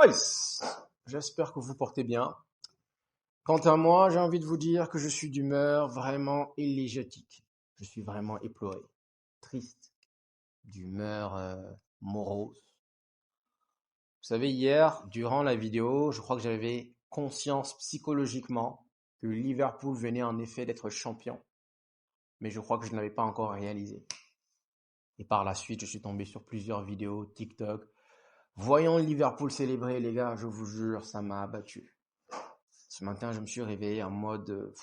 guys! J'espère que vous portez bien. Quant à moi, j'ai envie de vous dire que je suis d'humeur vraiment élégiatique. Je suis vraiment éploré, triste, d'humeur morose. Vous savez, hier, durant la vidéo, je crois que j'avais conscience psychologiquement que Liverpool venait en effet d'être champion. Mais je crois que je ne l'avais pas encore réalisé. Et par la suite, je suis tombé sur plusieurs vidéos TikTok. Voyons Liverpool célébrer, les gars, je vous jure, ça m'a abattu. Ce matin, je me suis réveillé en mode...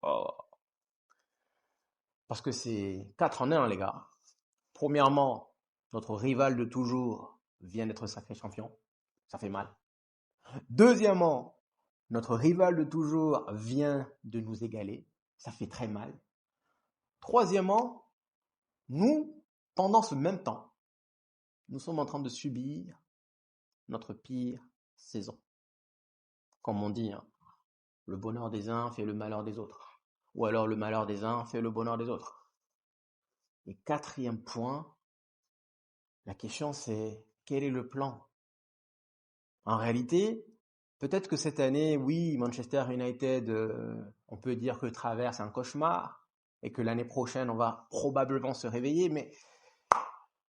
oh. Parce que c'est 4 en 1, les gars. Premièrement, notre rival de toujours vient d'être sacré champion. Ça fait mal. Deuxièmement, notre rival de toujours vient de nous égaler. Ça fait très mal. Troisièmement, nous, pendant ce même temps, nous sommes en train de subir notre pire saison. Comme on dit, hein, le bonheur des uns fait le malheur des autres. Ou alors le malheur des uns fait le bonheur des autres. Et quatrième point, la question c'est, quel est le plan? En réalité, peut-être que cette année, oui, Manchester United, on peut dire que traverse un cauchemar et que l'année prochaine, on va probablement se réveiller, mais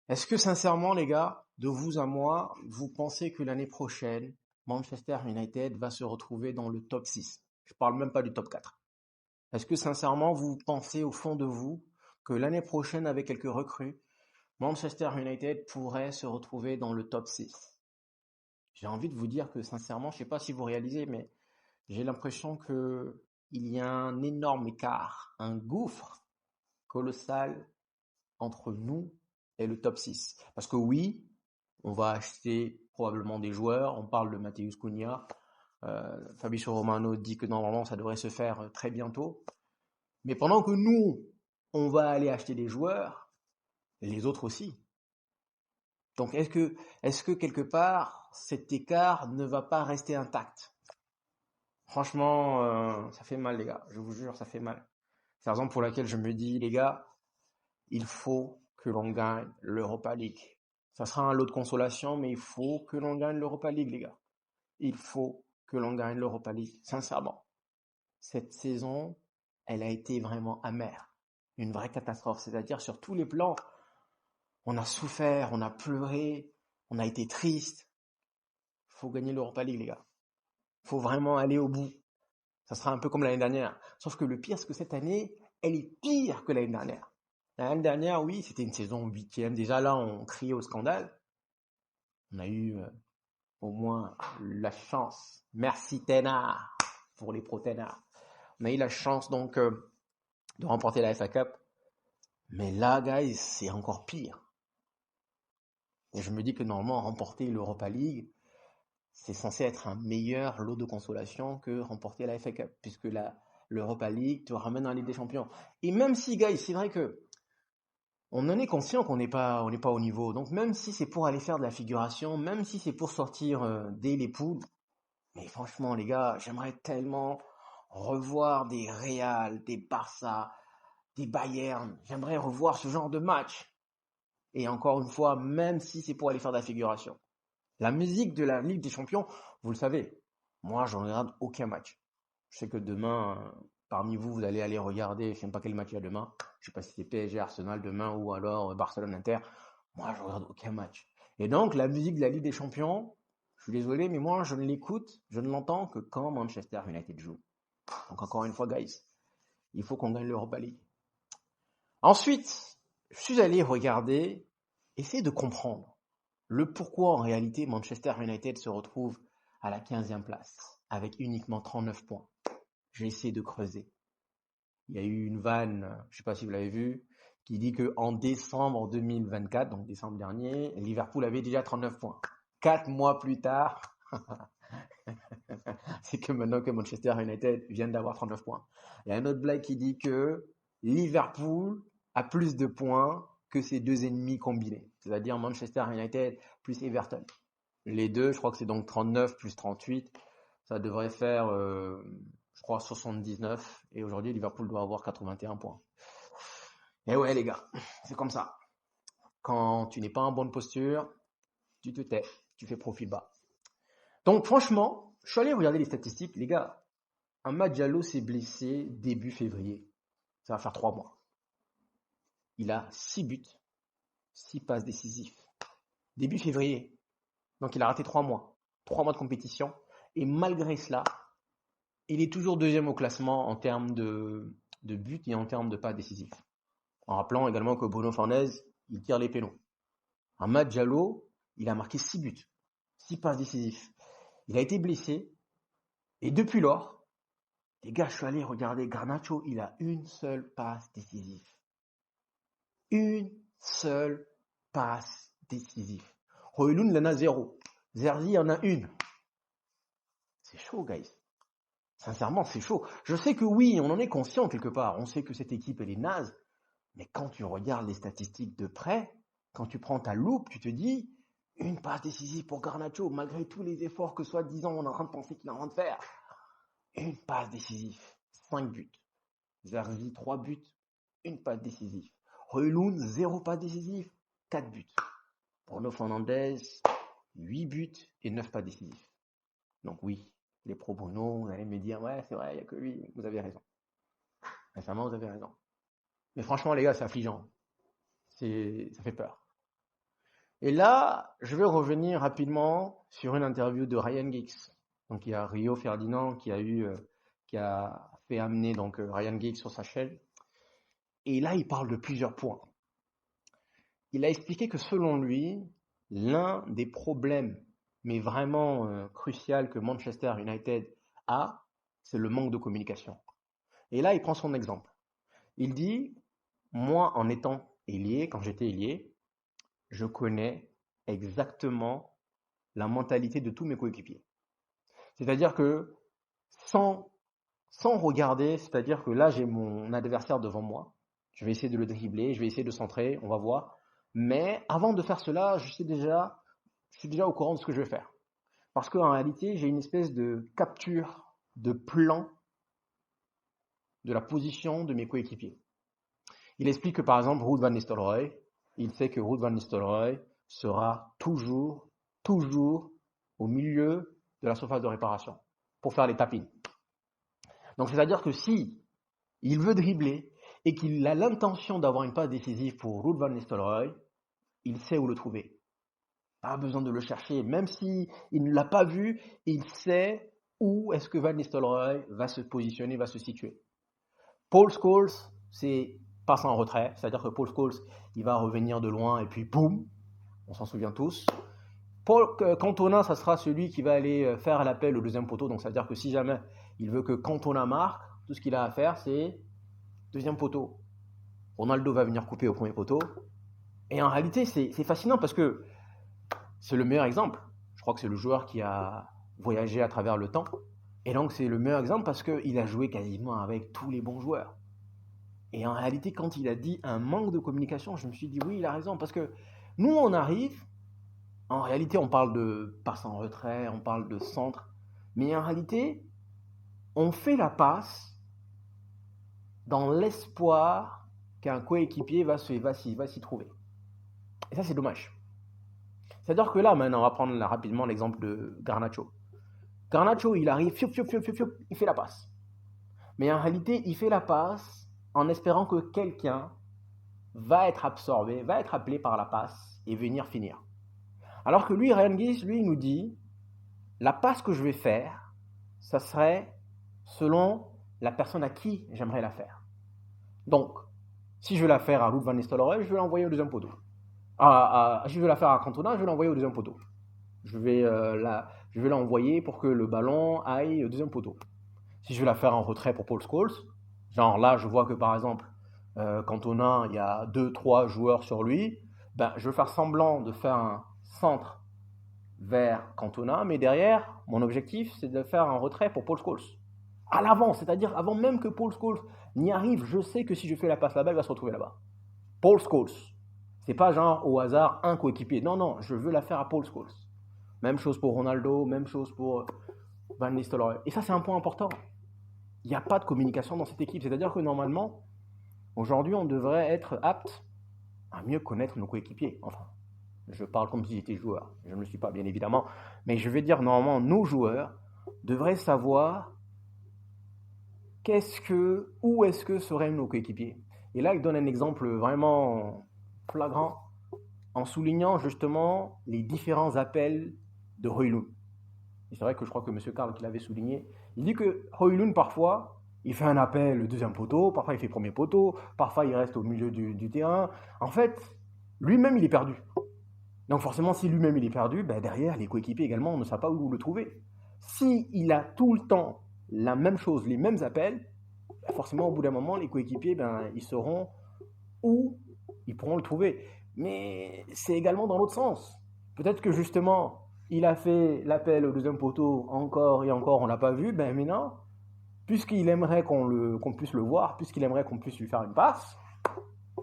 est-ce que sincèrement, les gars, de vous à moi, vous pensez que l'année prochaine, Manchester United va se retrouver dans le top 6? Je parle même pas du top 4. Est-ce que sincèrement, vous pensez au fond de vous que l'année prochaine, avec quelques recrues, Manchester United pourrait se retrouver dans le top 6? J'ai envie de vous dire que sincèrement, je ne sais pas si vous réalisez, mais j'ai l'impression qu'il y a un énorme écart, un gouffre colossal entre nous et le top 6. Parce que oui, on va acheter probablement des joueurs. On parle de Matheus Cunha. Fabrizio Romano dit que normalement, ça devrait se faire très bientôt. Mais pendant que nous, on va aller acheter des joueurs, les autres aussi. Donc, est-ce que quelque part, cet écart ne va pas rester intact? Franchement, ça fait mal, les gars. Je vous jure, ça fait mal. C'est la raison pour laquelle je me dis, les gars, il faut que l'on gagne l'Europa League. Ça sera un lot de consolation, mais il faut que l'on gagne l'Europa League, les gars. Il faut que l'on gagne l'Europa League, sincèrement. Cette saison, elle a été vraiment amère. Une vraie catastrophe. C'est-à-dire sur tous les plans, on a souffert, on a pleuré, on a été triste. Il faut gagner l'Europa League, les gars. Il faut vraiment aller au bout. Ça sera un peu comme l'année dernière. Sauf que le pire, c'est que cette année, elle est pire que l'année dernière. L'année dernière, oui, c'était une saison 8e. Déjà là, on criait au scandale. On a eu au moins la chance. Merci Ténard pour les pro-Ténard. On a eu la chance donc de remporter la FA Cup. Mais là, guys, c'est encore pire. Et je me dis que normalement, remporter l'Europa League, c'est censé être un meilleur lot de consolation que remporter la FA Cup, puisque l'Europa League te ramène en Ligue des Champions. Et même si, guys, c'est vrai que on en est conscient qu'on n'est pas au niveau. Donc même si c'est pour aller faire de la figuration, même si c'est pour sortir dès les poules, mais franchement, les gars, j'aimerais tellement revoir des Real, des Barça, des Bayern. J'aimerais revoir ce genre de match. Et encore une fois, même si c'est pour aller faire de la figuration. La musique de la Ligue des Champions, vous le savez, moi, je ne regarde aucun match. Je sais que demain, parmi vous, vous allez aller regarder, je ne sais pas quel match il y a demain. Je ne sais pas si c'est PSG, Arsenal demain ou alors Barcelone, Inter. Moi, je ne regarde aucun match. Et donc, la musique de la Ligue des Champions, je suis désolé, mais moi, je ne l'écoute, je ne l'entends que quand Manchester United joue. Donc, encore une fois, guys, il faut qu'on gagne l'Europa League. Ensuite, je suis allé regarder, essayer de comprendre le pourquoi en réalité Manchester United se retrouve à la 15e place avec uniquement 39 points. J'ai essayé de creuser. Il y a eu une vanne, je ne sais pas si vous l'avez vu, qui dit qu'en décembre 2024, donc décembre dernier, Liverpool avait déjà 39 points. 4 mois plus tard, c'est que maintenant que Manchester United vient d'avoir 39 points. Il y a une autre blague qui dit que Liverpool a plus de points que ses deux ennemis combinés, c'est-à-dire Manchester United plus Everton. Les deux, je crois que c'est donc 39 plus 38, ça devrait faire, je crois, 79. Et aujourd'hui, Liverpool doit avoir 81 points. Et ouais, les gars, c'est comme ça. Quand tu n'es pas en bonne posture, tu te tais, tu fais profil bas. Donc franchement, je suis allé regarder les statistiques. Les gars, Amad Diallo s'est blessé début février. Ça va faire 3 mois. Il a 6 buts, 6 passes décisives. Début février. Donc il a raté 3 mois. 3 mois de compétition. Et malgré cela, il est toujours deuxième au classement en termes de buts et en termes de passes décisives. En rappelant également que Bruno Fernandes, il tire les pénaux. Amad Diallo, il a marqué 6 buts, 6 passes décisives. Il a été blessé. Et depuis lors, les gars, je suis allé regarder Garnacho, il a une seule passe décisive. Une seule passe décisive. Højlund, il en a 0. Zerzi en a une. C'est chaud, guys. Sincèrement, c'est chaud. Je sais que oui, on en est conscient quelque part. On sait que cette équipe, elle est naze. Mais quand tu regardes les statistiques de près, quand tu prends ta loupe, tu te dis, une passe décisive pour Garnacho, malgré tous les efforts que soi-disant on est en train de penser qu'il est en train de faire. Une passe décisive, 5 buts. Zerzi, 3 buts, une passe décisive. Højlund, 0 passe décisive, 4 buts. Bruno Fernandes, 8 buts et 9 passes décisives. Donc oui, les pro Bruno, vous allez me dire, ouais, c'est vrai, il n'y a que lui. Vous avez raison. Sincèrement, vous avez raison. Mais franchement, les gars, c'est affligeant. Ça fait peur. Et là, je vais revenir rapidement sur une interview de Ryan Giggs. Donc il y a Rio Ferdinand qui a fait amener donc Ryan Giggs sur sa chaîne. Et là, il parle de plusieurs points. Il a expliqué que selon lui, l'un des problèmes, mais vraiment crucial que Manchester United a, c'est le manque de communication. Et là, il prend son exemple. Il dit, moi, en étant ailier, quand j'étais ailier, je connais exactement la mentalité de tous mes coéquipiers. C'est-à-dire que sans regarder, c'est-à-dire que là, j'ai mon adversaire devant moi, je vais essayer de le dribbler, je vais essayer de centrer, on va voir. Mais avant de faire cela, je suis déjà au courant de ce que je vais faire. Parce qu'en réalité, j'ai une espèce de capture de plan de la position de mes coéquipiers. Il explique que par exemple, Ruud van Nistelrooy, il sait que Ruud van Nistelrooy sera toujours au milieu de la surface de réparation pour faire les tap-ins. Donc c'est-à-dire que si il veut dribbler et qu'il a l'intention d'avoir une passe décisive pour Ruud van Nistelrooy, il sait où le trouver. Pas besoin de le chercher, même s'il ne l'a pas vu, il sait où est-ce que Van Nistelrooy va se positionner, va se situer. Paul Scholes, c'est passe en retrait, c'est-à-dire que Paul Scholes, il va revenir de loin et puis boum, on s'en souvient tous. Cantona, ça sera celui qui va aller faire l'appel au deuxième poteau, donc ça veut dire que si jamais il veut que Cantona marque, tout ce qu'il a à faire, c'est deuxième poteau. Ronaldo va venir couper au premier poteau. Et en réalité, c'est fascinant parce que c'est le meilleur exemple. Je crois que c'est le joueur qui a voyagé à travers le temps. Et donc, c'est le meilleur exemple parce qu'il a joué quasiment avec tous les bons joueurs. Et en réalité, quand il a dit un manque de communication, je me suis dit oui, il a raison. Parce que nous, on arrive, en réalité, on parle de passe en retrait, on parle de centre. Mais en réalité, on fait la passe dans l'espoir qu'un coéquipier va s'y trouver. Et ça, c'est dommage. C'est-à-dire que là, maintenant, on va prendre rapidement l'exemple de Garnacho. Garnacho, il arrive, il fait la passe. Mais en réalité, il fait la passe en espérant que quelqu'un va être absorbé, va être appelé par la passe et venir finir. Alors que lui, Ryan Giggs, lui, il nous dit, la passe que je vais faire, ça serait selon la personne à qui j'aimerais la faire. Donc, si je veux la faire à Ruud van Nistelrooy, je vais l'envoyer au deuxième poteau. Si je veux la faire à Cantona, je vais l'envoyer au deuxième poteau. Je vais l'envoyer pour que le ballon aille au deuxième poteau. Si je veux la faire en retrait pour Paul Scholes, genre là, je vois que par exemple, Cantona, il y a 2-3 joueurs sur lui, je veux faire semblant de faire un centre vers Cantona, mais derrière, mon objectif, c'est de faire un retrait pour Paul Scholes. À l'avant, c'est-à-dire avant même que Paul Scholes n'y arrive, je sais que si je fais la passe là-bas, il va se retrouver là-bas. Paul Scholes. C'est pas genre au hasard un coéquipier. Non, je veux la faire à Paul Scholes. Même chose pour Ronaldo, même chose pour Van Nistelrooy. Et ça, c'est un point important. Il n'y a pas de communication dans cette équipe. C'est-à-dire que normalement, aujourd'hui, on devrait être apte à mieux connaître nos coéquipiers. Enfin, Je parle comme si j'étais joueur. Je ne le suis pas, bien évidemment. Mais je vais dire, normalement, nos joueurs devraient savoir où est-ce que seraient nos coéquipiers. Et là, il donne un exemple vraiment flagrant en soulignant justement les différents appels de Højlund. Et c'est vrai que je crois que M. Karl qui l'avait souligné, il dit que Højlund, parfois, il fait un appel le deuxième poteau, parfois il fait premier poteau, parfois il reste au milieu du terrain. En fait, lui-même, il est perdu. Donc forcément, si lui-même il est perdu, ben derrière, les coéquipiers également, on ne sait pas où le trouver. Si il a tout le temps la même chose, les mêmes appels, ben forcément, au bout d'un moment, les coéquipiers, ben, ils sauront où ils pourront le trouver. Mais c'est également dans l'autre sens. Peut-être que justement, il a fait l'appel au deuxième poteau encore et encore, on ne l'a pas vu, ben maintenant, puisqu'il aimerait qu'on puisse le voir, puisqu'il aimerait qu'on puisse lui faire une passe,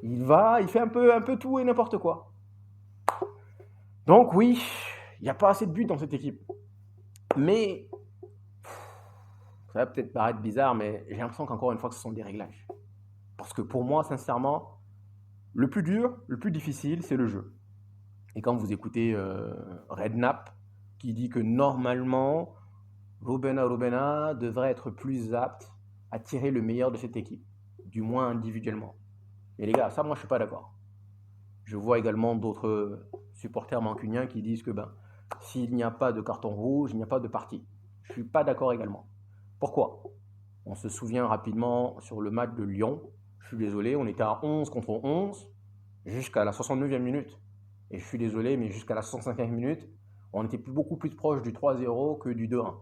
il fait un peu tout et n'importe quoi. Donc oui, il n'y a pas assez de buts dans cette équipe. Mais, ça va peut-être paraître bizarre, mais j'ai l'impression qu'encore une fois, que ce sont des réglages. Parce que pour moi, sincèrement, le plus dur, le plus difficile, c'est le jeu. Et quand vous écoutez Redknapp, qui dit que normalement, Rubena devrait être plus apte à tirer le meilleur de cette équipe, du moins individuellement. Et les gars, ça, moi, je ne suis pas d'accord. Je vois également d'autres supporters mancuniens qui disent que s'il n'y a pas de carton rouge, il n'y a pas de partie. Je ne suis pas d'accord également. Pourquoi? On se souvient rapidement sur le match de Lyon. Je suis désolé, on était à 11 contre 11 jusqu'à la 69e minute. Et je suis désolé, mais jusqu'à la 65e minute, on était beaucoup plus proche du 3-0 que du 2-1.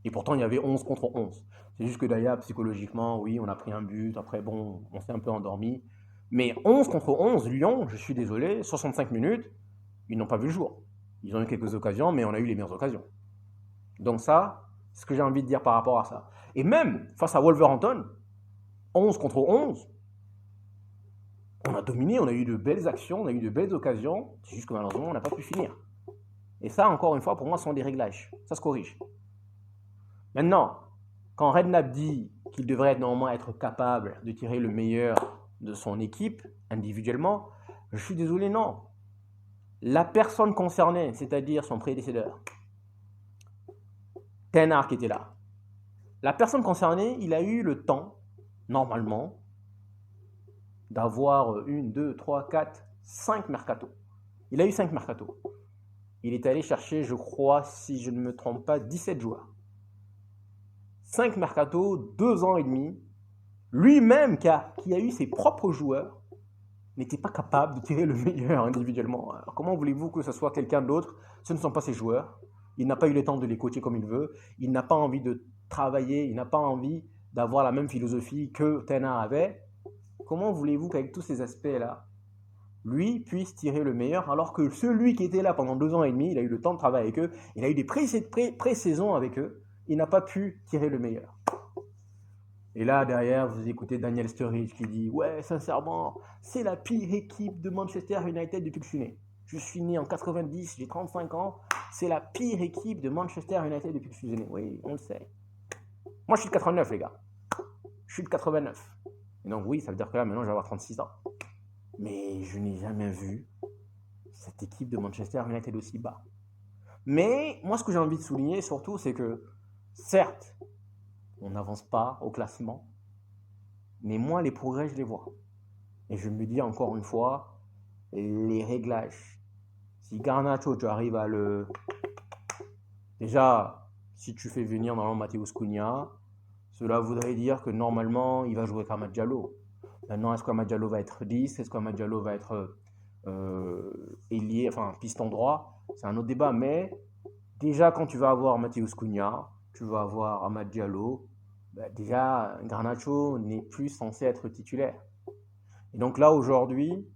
Et pourtant, il y avait 11 contre 11. C'est juste que d'ailleurs, psychologiquement, oui, on a pris un but. Après, bon, on s'est un peu endormi. Mais 11 contre 11, Lyon, je suis désolé, 65 minutes, ils n'ont pas vu le jour. Ils ont eu quelques occasions, mais on a eu les meilleures occasions. Donc ça, c'est ce que j'ai envie de dire par rapport à ça. Et même face à Wolverhampton, 11 contre 11, on a dominé, on a eu de belles actions, on a eu de belles occasions. C'est juste que malheureusement, on n'a pas pu finir. Et ça, encore une fois, pour moi, ce sont des réglages. Ça se corrige. Maintenant, quand Redknapp dit qu'il devrait normalement être capable de tirer le meilleur de son équipe individuellement, je suis désolé, non. La personne concernée, c'est-à-dire son prédécesseur, Ten Hag qui était là, la personne concernée, il a eu le temps, normalement, d'avoir 1, 2, 3, 4, 5 mercato. Il a eu 5 mercato. Il est allé chercher, je crois, si je ne me trompe pas, 17 joueurs. 5 mercato, 2 ans et demi. Lui-même, qui a eu ses propres joueurs, n'était pas capable de tirer le meilleur individuellement. Alors, comment voulez-vous que ce soit quelqu'un d'autre? Ce ne sont pas ses joueurs. Il n'a pas eu le temps de les coacher comme il veut. Il n'a pas envie de travailler. Il n'a pas envie d'avoir la même philosophie que Ten Hag avait. Comment voulez-vous qu'avec tous ces aspects-là, lui puisse tirer le meilleur, alors que celui qui était là pendant 2 ans et demi, il a eu le temps de travailler avec eux, il a eu des pré-saisons avec eux, il n'a pas pu tirer le meilleur. Et là, derrière, vous écoutez Daniel Sturridge qui dit « Ouais, sincèrement, c'est la pire équipe de Manchester United depuis que je suis né. Je suis né en 90, j'ai 35 ans, c'est la pire équipe de Manchester United depuis que je suis né. » Oui, on le sait. Moi, je suis de 89, les gars. Je suis de 89. Et donc, oui, ça veut dire que là, maintenant, je vais avoir 36 ans. Mais je n'ai jamais vu cette équipe de Manchester United aussi bas. Mais moi, ce que j'ai envie de souligner surtout, c'est que, certes, on n'avance pas au classement, mais moi, les progrès, je les vois. Et je me dis encore une fois, les réglages. Si Garnacho, tu arrives à le... Déjà, si tu fais venir normalement Matheus Cunha, cela voudrait dire que normalement, il va jouer avec Amad Diallo. Maintenant, est-ce qu'Amad Diallo va être 10? Est-ce qu'Amad Diallo va être ailier, enfin piston droit? C'est un autre débat, mais déjà, quand tu vas avoir Matheus Cunha, tu vas avoir Amad Diallo, déjà, Garnacho n'est plus censé être titulaire. Et donc là, aujourd'hui,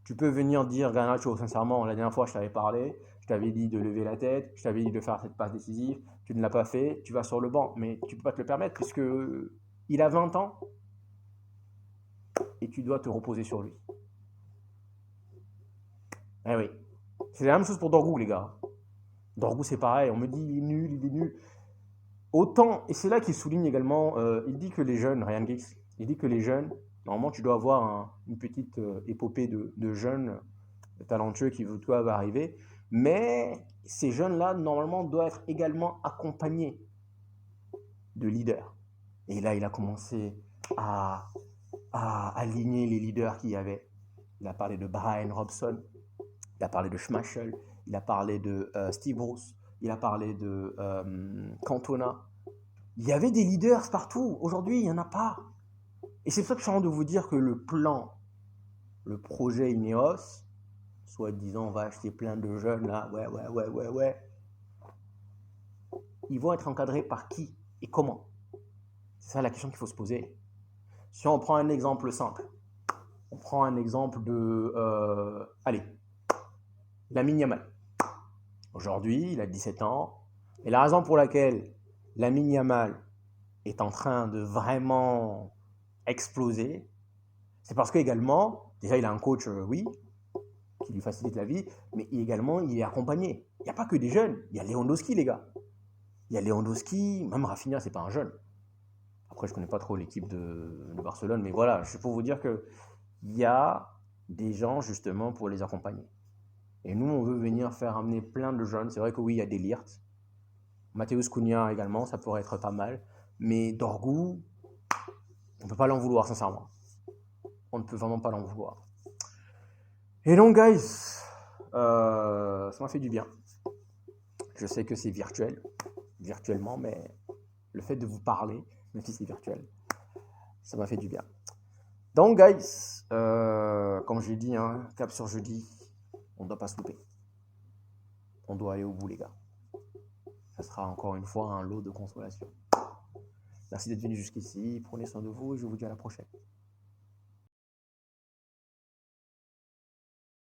tu peux venir dire Garnacho, sincèrement, la dernière fois, je t'avais parlé, je t'avais dit de lever la tête, je t'avais dit de faire cette passe décisive, tu ne l'as pas fait, tu vas sur le banc. Mais tu ne peux pas te le permettre puisque il a 20 ans et tu dois te reposer sur lui. Eh oui. C'est la même chose pour Dorgu, les gars. Dorgu, c'est pareil. On me dit il est nul. Autant, et c'est là qu'il souligne également, il dit que les jeunes, Ryan Giggs, il dit que les jeunes, normalement, tu dois avoir une petite épopée de jeunes talentueux qui doivent arriver. Mais ces jeunes-là, normalement, doivent être également accompagnés de leaders. Et là, il a commencé à, à aligner les leaders qu'il y avait. Il a parlé de Brian Robson, il a parlé de Schmeichel, il a parlé de Steve Bruce, il a parlé de Cantona. Il y avait des leaders partout. Aujourd'hui, il n'y en a pas. Et c'est pour ça que je suis en train de vous dire que le plan, le projet Ineos, soi-disant, on va acheter plein de jeunes là, ouais. Ils vont être encadrés par qui et comment? C'est ça la question qu'il faut se poser. Si on prend un exemple simple, on prend un exemple de, allez, Lamine Yamal. Aujourd'hui, il a 17 ans. Et la raison pour laquelle Lamine Yamal est en train de vraiment exploser, c'est parce qu'également, déjà, il a un coach, oui, qui lui facilite la vie, mais également, il est accompagné. Il n'y a pas que des jeunes. Il y a Lewandowski, les gars. Il y a Lewandowski, même Rafinha, c'est pas un jeune. Après, je connais pas trop l'équipe de Barcelone, mais voilà, c'est pour vous dire que il y a des gens justement pour les accompagner. Et nous, on veut venir faire amener plein de jeunes. C'est vrai que oui, il y a des Lirt, Mateusz Cunha également, ça pourrait être pas mal. Mais Dorgu, on ne peut pas l'en vouloir, sincèrement. On ne peut vraiment pas l'en vouloir. Et donc, guys, ça m'a fait du bien. Je sais que c'est virtuellement, mais le fait de vous parler, même si c'est virtuel, ça m'a fait du bien. Donc, guys, comme j'ai dit, hein, cap sur jeudi, on ne doit pas se louper. On doit aller au bout, les gars. Ça sera encore une fois un lot de consolation. Merci d'être venu jusqu'ici. Prenez soin de vous et je vous dis à la prochaine.